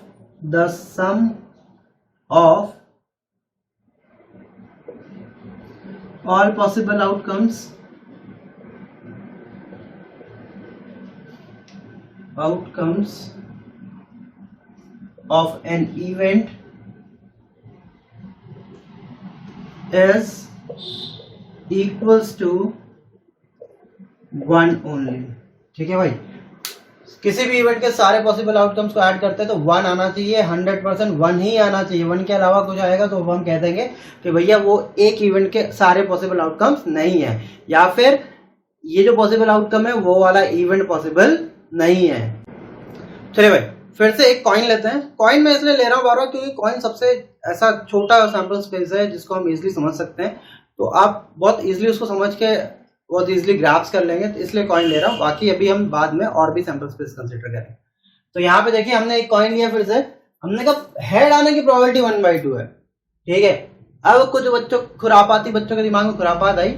all possible outcomes of an event is equals to 1 only. ठीक है भाई, किसी भी इवेंट के सारे पॉसिबल आउटकम्स को ऐड करते हैं तो 1 आना चाहिए, 100% 1 ही आना चाहिए। 1 के अलावा कुछ आएगा तो हम कह देंगे कि भैया वो एक इवेंट के सारे पॉसिबल आउटकम्स नहीं है, या फिर ये जो पॉसिबल आउटकम है वो वाला इवेंट पॉसिबल नहीं है। चलिए भाई, फिर से एक कॉइन लेते हैं। कॉइन में इसलिए ले रहा हूँ बार बार क्योंकि कॉइन सबसे ऐसा छोटा सैंपल स्पेस है जिसको हम इजिली समझ सकते हैं, तो आप बहुत इजीली उसको समझ के बहुत इजीली ग्राफ्स कर लेंगे, तो इसलिए कॉइन ले रहा हूँ। बाकी अभी हम बाद में और भी सैंपल स्पेस कंसीडर करें। तो यहाँ पे देखिए हमने एक कॉइन लिया, फिर से हमने कहा हेड आने की प्रोबेबिलिटी 1/2 है। ठीक है, अब कुछ बच्चों के दिमाग में खुरापात आई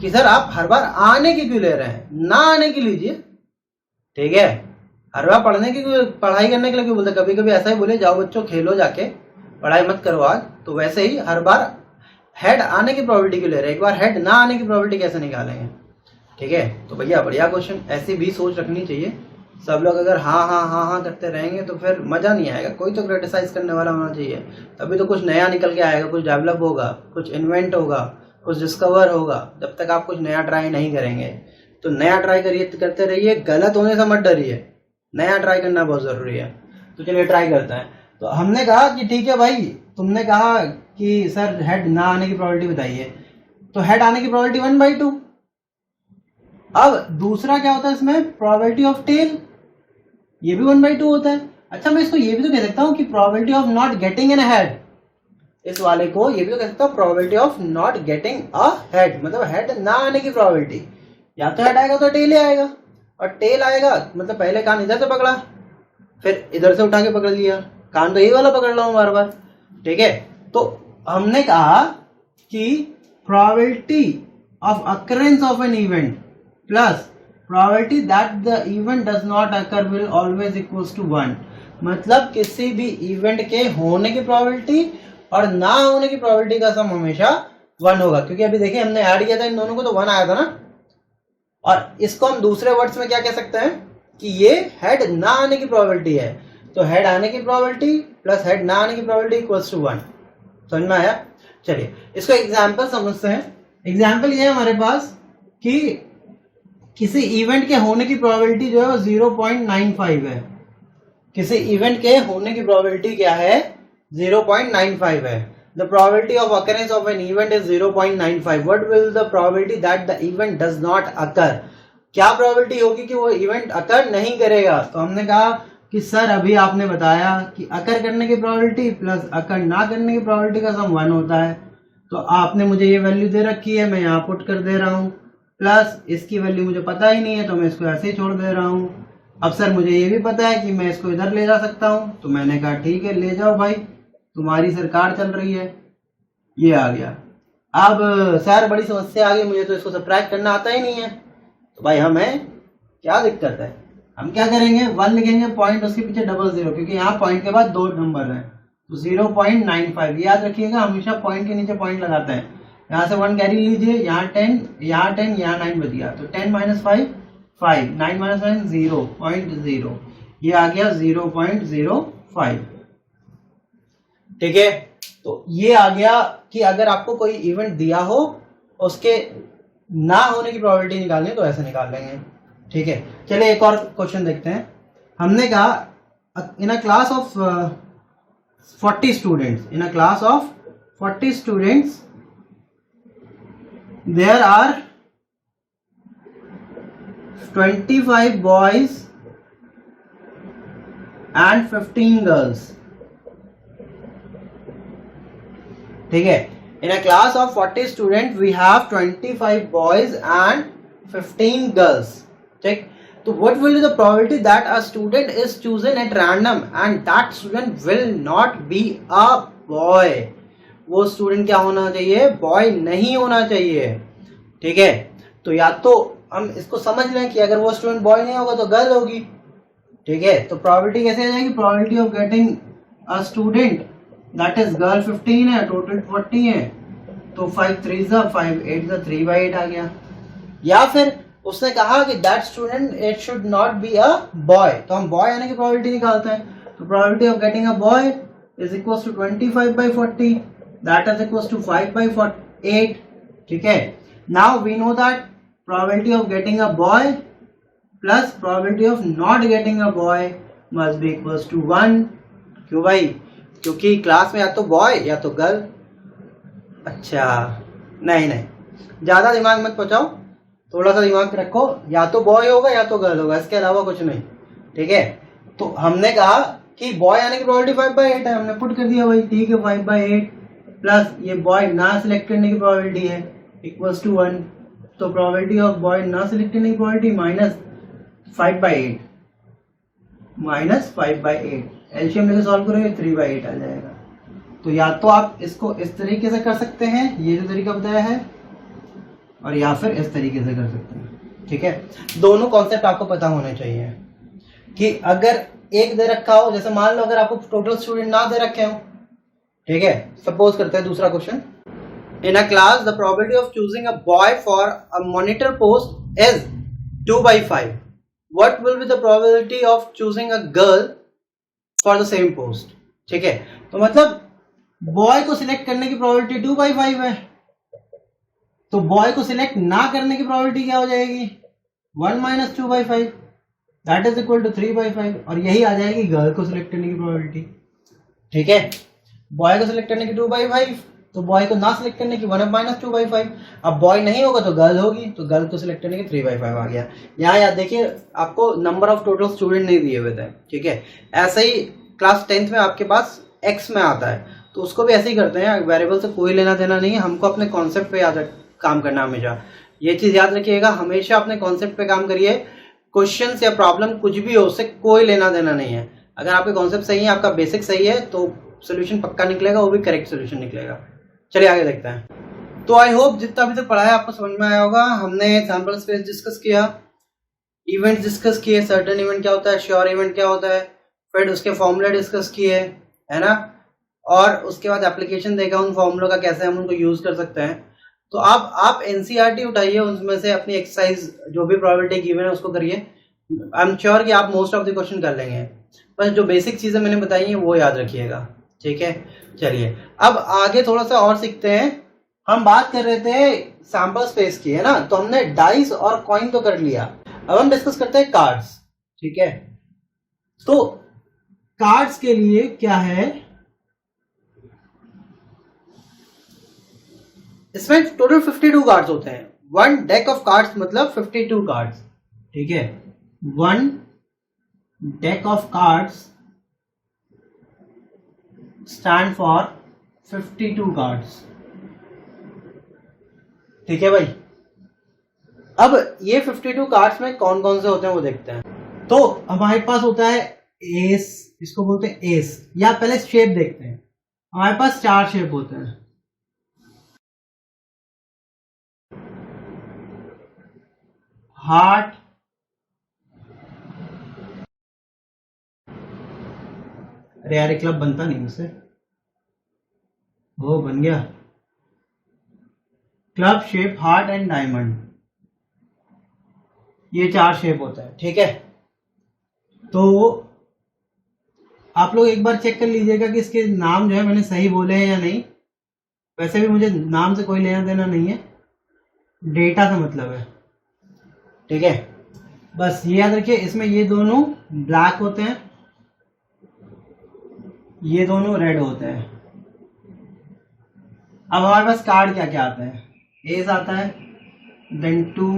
कि सर आप हर बार आने की क्यों ले रहे हैं, ना आने की लीजिए। ठीक है, हर बार पढ़ाई करने के लिए क्यों बोलते, कभी कभी ऐसा ही बोले जाओ बच्चों खेलो जाके, पढ़ाई मत करो आज। तो वैसे ही हर बार हेड आने की प्रोबेबिलिटी क्यों ले रहे हैं, एक बार हेड ना आने की प्रोबेबिलिटी कैसे निकालेंगे। ठीक है, तो भैया बढ़िया क्वेश्चन, ऐसी भी सोच रखनी चाहिए। सब लोग अगर हाँ करते रहेंगे तो फिर मजा नहीं आएगा। कोई तो क्रिटिसाइज करने वाला होना चाहिए, तभी तो कुछ नया निकल के आएगा, कुछ डेवलप होगा, कुछ इन्वेंट होगा, कुछ डिस्कवर होगा। जब तक आप कुछ नया ट्राई नहीं करेंगे तो नया ट्राई करते रहिए, गलत होने से मत डरिए, नया ट्राई करना बहुत जरूरी है। तो चलिए ट्राई करते हैं। तो हमने कहा कि ठीक है भाई, तुमने कहा कि सर हेड ना आने की प्रोबेबिलिटी बताइए, तो हेड आने की प्रोबेबिलिटी 1/2। अब दूसरा क्या होता है इसमें, प्रोबेबिलिटी ऑफ टेल, ये भी 1/2 होता है। अच्छा, मैं इसको ये भी तो कह सकता हूँ कि probability of not getting an head, इस वाले को ये भी तो कह सकता हूँ probability of not getting a head, मतलब हेड ना आने की प्रोबेबिलिटी। या तो हेड आएगा तो टेल ही आएगा, और टेल आएगा मतलब पहले कान इधर से पकड़ा, फिर इधर से उठा के पकड़ लिया, कान तो यही वाला पकड़ रहा हूँ बार बार। ठीक है, तो हमने कहा कि probability of occurrence of an event plus probability that the event does not occur will always equals to 1। मतलब किसी भी इवेंट के होने की प्रोबेबिलिटी और ना होने की प्रोबेबिलिटी का सम हमेशा 1 होगा। क्योंकि अभी देखिए हमने ऐड किया था इन दोनों को तो 1 आया था ना। और इसको हम दूसरे वर्ड्स में क्या कह सकते हैं कि ये हेड ना आने की प्रोबेबिलिटी है। तो हेड आने की प्रोबेबिलिटी प्लस हेड ना आने की प्रोबेबिलिटी इक्वल्स टू 1। समझ में आया? चलिए इसको एग्जाम्पल समझते हैं। एग्जाम्पल ये है हमारे पास कि किसी इवेंट के होने की प्रोबेबिलिटी जो है वो 0.95 है। किसी इवेंट के होने की प्रोबेबिलिटी क्या है? 0.95 है। The probability of occurrence of an event is 0.95. What will the probability that the event does not occur? क्या प्रोबेबिलिटी होगी कि वो इवेंट अकर नहीं करेगा? तो हमने कहा कि सर अभी आपने बताया कि अकर करने की प्रोबेबिलिटी प्लस अकर ना करने की प्रोबेबिलिटी का सम 1 होता है। तो आपने मुझे ये वैल्यू दे रखी है, मैं यहाँ पुट कर दे रहा हूँ, प्लस इसकी वैल्यू मुझे पता ही नहीं है तो मैं इसको ऐसे ही छोड़ दे रहा हूँ। अब सर मुझे ये भी पता है कि मैं इसको इधर ले जा सकता हूँ, तो मैंने कहा ठीक है ले जाओ भाई, तुम्हारी सरकार चल रही है। ये आ गया। अब सर बड़ी समस्या आ गई, मुझे तो इसको सब्ट्रैक्ट करना आता ही नहीं है। तो भाई हमें क्या दिक्कत है, हम क्या करेंगे, 1 लिखेंगे, पॉइंट उसके पीछे 00, क्योंकि यहाँ पॉइंट के बाद 2 नंबर है तो 0.95। याद रखिएगा हमेशा पॉइंट के नीचे पॉइंट लगाते हैं। यहाँ से 1 कैरी लीजिए, यहाँ 10, यहाँ 10, यहाँ 9 बच गया, तो 10 माइनस 5 5, 9 माइनस 9 0.0, ये आ गया 0.05। ठीक है, तो ये आ गया कि अगर आपको कोई इवेंट दिया हो उसके ना होने की प्रोबेबिलिटी निकालनी तो ऐसे निकाल लेंगे। ठीक है, चलिए एक और क्वेश्चन देखते हैं। हमने कहा in a class of 40 students, in a class of 40 students there are 25 boys and 15 girls. ठीक है, in a class of 40 students we have 25 boys and 15 girls. ठीक, तो what will be the probability that a student is chosen at random and that student will not be a boy? वो student क्या होना चाहिए? Boy नहीं होना चाहिए। ठीक है, तो या तो हम इसको समझ लें कि अगर वो स्टूडेंट बॉय नहीं होगा तो गर्ल होगी। ठीक है, तो प्रोबेबिलिटी कैसे आ जाएगी? Probability of getting a student that is girl 15 है, टोटल 40 है, तो 5 3 जा 5 8 जा 3/8 आ गया। या फिर उसने कहा कि that student it should not be a boy, तो हम बॉय आने की प्रोबेबिलिटी निकालते हैं। तो probability of getting a boy is equal to 25/40, that is equal to 5/8। ठीक है, now we know that probability of getting a boy plus probability of not getting a boy must be equals to 1। क्यों भाई? क्योंकि class में या तो boy या तो गर्ल। अच्छा, नहीं नहीं, ज्यादा दिमाग मत पचाओ, थोड़ा सा दिमाग रखो, या तो बॉय होगा या तो गर्ल होगा, इसके अलावा कुछ नहीं। ठीक है, तो हमने कहा कि बॉय आने की प्रोबेबिलिटी 5/8 है, हमने पुट कर दिया भाई। ठीक है, 5/8 प्लस ये बॉय ना सिलेक्ट करने की प्रोबेबिलिटी है इक्वल्स टू 1, तो प्रोबेबिलिटी ऑफ बॉय ना सिलेक्ट करने की प्रोबेबिलिटी माइनस 5/8, माइनस 5/8, एलसीएम लेके सॉल्व करोगे 3/8 आ जाएगा। तो या तो आप इसको इस तरीके से कर सकते हैं, ये जो तरीका बताया है, और या फिर इस तरीके से कर सकते हैं। ठीक है, दोनों कॉन्सेप्ट आपको पता होने चाहिए कि अगर एक दे रखा हो, जैसे मान लो अगर आपको टोटल स्टूडेंट ना दे रखे हो, ठीक है, सपोज करते हैं दूसरा question. In a class, the probability of choosing a boy for a monitor post is 2/5. What will be the probability of choosing a girl for the same post? ठीक है, तो मतलब बॉय को सिलेक्ट करने की प्रोबेबिलिटी 2/5 है, तो boy को सिलेक्ट ना करने की प्रोबेबिलिटी क्या हो जाएगी? 1 minus 2/5, that is equal to 3/5, और यही आ जाएगी गर्ल को सिलेक्ट करने की प्रोबेबिलिटी। ठीक है, बॉय को सिलेक्ट करने की 2/5, तो बॉय को ना सिलेक्ट करने की 1 माइनस 2/5। अब बॉय नहीं होगा तो गर्ल होगी, तो गर्ल को सिलेक्ट करने की 3/5 आ गया। यहाँ याद देखिए, आपको नंबर ऑफ टोटल स्टूडेंट नहीं दिए हुए थे। ठीक है, ऐसे ही क्लास 10th में आपके पास एक्स में आता है, तो उसको भी ऐसे ही करते हैं, वेरिएबल से कोई लेना देना नहीं है, हमको अपने कॉन्सेप्ट पे याद काम करना हमेशा। ये चीज याद रखिएगा, हमेशा अपने कॉन्सेप्ट पे काम करिए। क्वेश्चन या प्रॉब्लम कुछ भी हो, उससे कोई लेना देना नहीं है। अगर आपके कॉन्सेप्ट सही है, आपका बेसिक सही है, तो सोल्यूशन पक्का निकलेगा, वो भी करेक्ट सोल्यूशन निकलेगा। चलिए आगे देखते हैं। तो आई होप जितना अभी तक पढ़ाया आपको समझ में आया होगा। हमने सैंपल स्पेस डिस्कस किया, इवेंट डिस्कस किए, सर्टेन इवेंट क्या होता है, श्योर इवेंट क्या होता है, फिर उसके फॉर्मूला डिस्कस किए, है ना, और उसके बाद एप्लीकेशन देखा उन फॉर्मूला का, कैसे हम उनको यूज कर सकते हैं। तो आप एनसीईआरटी उठाइए, उसमें से अपनी एक्सरसाइज जो भी प्रोबेबिलिटी गिवन है उसको करिए। आई एम श्योर कि आप मोस्ट ऑफ द क्वेश्चन कर लेंगे, बस जो बेसिक चीजें मैंने बताई हैं वो याद रखिएगा। ठीक है, चलिए अब आगे थोड़ा सा और सीखते हैं। हम बात कर रहे थे सैंपल स्पेस की, है ना, तो हमने डाइस और कॉइन तो कर लिया, अब हम डिस्कस करते हैं कार्ड्स। ठीक है, तो कार्ड्स के लिए क्या है, इसमें टोटल 52 कार्ड्स होते हैं। वन डेक ऑफ कार्ड्स मतलब 52 कार्ड्स। ठीक है, one deck of cards stand for 52 cards. ठीक है भाई, अब ये 52 कार्ड्स में कौन कौन से होते हैं वो देखते हैं। तो हमारे पास होता है एस, इसको बोलते हैं एस, या पहले शेप देखते हैं। हमारे पास 4 शेप होते हैं। हार्ट, अरे यार क्लब बनता नहीं मुझसे, वो बन गया। Club shape, heart and diamond, ये 4 शेप होता है। ठीक है, तो आप लोग एक बार चेक कर लीजिएगा कि इसके नाम जो है मैंने सही बोले हैं या नहीं। वैसे भी मुझे नाम से कोई लेना देना नहीं है, डेटा से मतलब है। ठीक है, बस ये याद रखिए, इसमें ये दोनों ब्लैक होते हैं, ये दोनों रेड होते हैं। अब हमारे पास कार्ड क्या क्या आता है, एस आता है, देन 2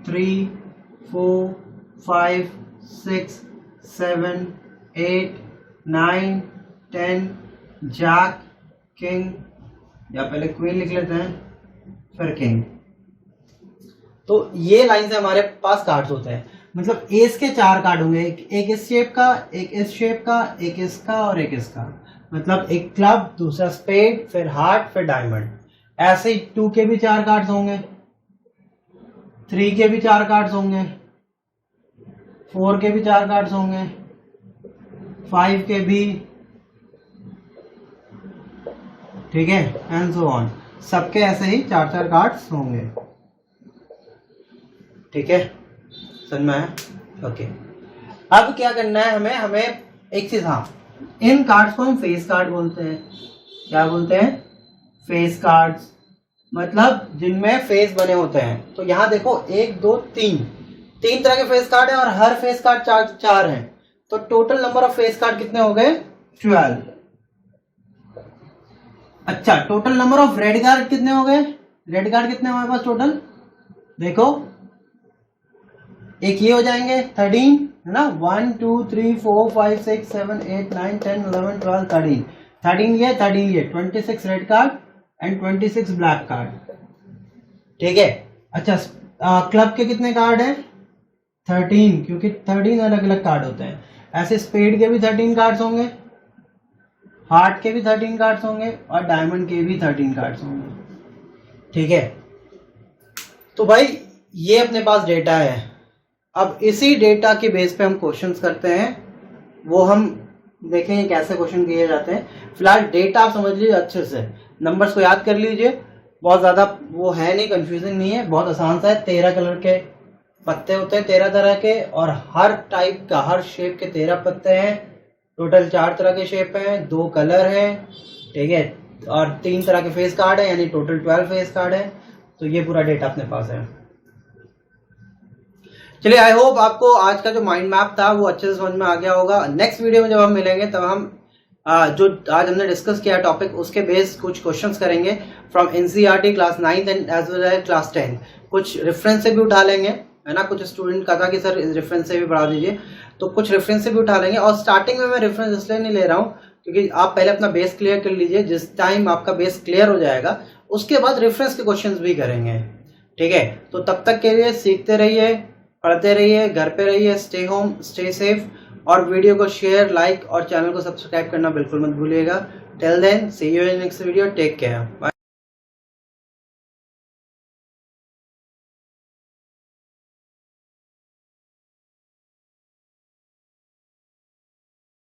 3 4 5 6 7 8 9 10, जैक, किंग, या पहले क्वीन लिख लेते हैं, फिर किंग। तो ये लाइन से हमारे पास कार्ड्स होते हैं। मतलब एस के 4 कार्ड होंगे, एक इस शेप का, एक इस शेप का, एक इसका और एक इसका। मतलब एक क्लब, दूसरा स्पेड, फिर हार्ट, फिर डायमंड। ऐसे ही 2 के भी 4 कार्ड्स होंगे, 3 के भी 4 कार्ड्स होंगे, 4 के भी 4 कार्ड्स होंगे, 5 के भी। ठीक है, एंड सो ऑन, सबके ऐसे ही 4-4 कार्ड्स होंगे। ठीक है, समझ में आया? ओके, अब क्या करना है हमें एक चीज, हाँ, इन कार्ड्स को हम फेस कार्ड बोलते हैं। क्या बोलते हैं? फेस कार्ड्स, मतलब जिनमें फेस बने होते हैं। तो यहाँ देखो 1 2 3 तरह के फेस कार्ड है और हर फेस कार्ड 4 हैं। तो total number of face card कितने हो गए? 12। अच्छा, total number of red card कितने हो गए? रेड कार्ड कितने हमारे पास टोटल? देखो, एक ये हो जाएंगे 13, है ना, 1 2 3 4 5 6 7 8 9 10 11 12 13 ये 26 red card and 26 black card. ठीक है, अच्छा, क्लब के कितने कार्ड हैं? 13, क्योंकि 13 अलग अलग कार्ड होते हैं। ऐसे स्पेड के भी 13 कार्ड्स होंगे, हार्ट के भी 13 कार्ड्स होंगे और डायमंड के भी 13 कार्ड्स होंगे। ठीक है, तो भाई ये अपने पास डेटा है। अब इसी डेटा के बेस पे हम क्वेश्चंस करते हैं, वो हम देखेंगे कैसे क्वेश्चन किए जाते हैं। फिलहाल डेटा आप समझ लीजिए अच्छे से, नंबर्स को याद कर लीजिए, बहुत ज्यादा वो है नहीं, कंफ्यूजिंग नहीं है, बहुत आसान सा है। 13 कलर के पत्ते होते हैं, 13 तरह के, और हर टाइप का, हर शेप के 13 पत्ते हैं। टोटल 4 तरह के शेप हैं, 2 कलर है। ठीक है, और 3 तरह के फेस कार्ड है, यानी टोटल 12 फेस कार्ड है। तो ये पूरा डेटा अपने पास है। चलिए, आई होप आपको आज का जो माइंड मैप था वो अच्छे से समझ में आ गया होगा। नेक्स्ट वीडियो में जब हम मिलेंगे तब हम जो आज हमने डिस्कस किया टॉपिक, उसके बेस कुछ क्वेश्चंस करेंगे from NCERT class 9 and as well as class 10। कुछ रेफरेंस से भी उठा लेंगे, है ना। कुछ स्टूडेंट का था कि सर रेफरेंस से भी पढ़ा दीजिए, तो कुछ रेफरेंस से भी उठा लेंगे। और स्टार्टिंग में मैं रेफरेंस इसलिए नहीं ले रहा हूँ क्योंकि आप पहले अपना बेस क्लियर कर लीजिए। जिस टाइम आपका बेस क्लियर हो जाएगा उसके बाद रेफरेंस के क्वेश्चंस भी करेंगे। ठीक है, तो तब तक के लिए सीखते रहिए, पढ़ते रहिए, घर पे रहिए, स्टे होम, स्टे सेफ, और वीडियो को शेयर, लाइक और चैनल को सब्सक्राइब करना बिल्कुल मत भूलिएगा। Till then, see you in next video, take care, bye.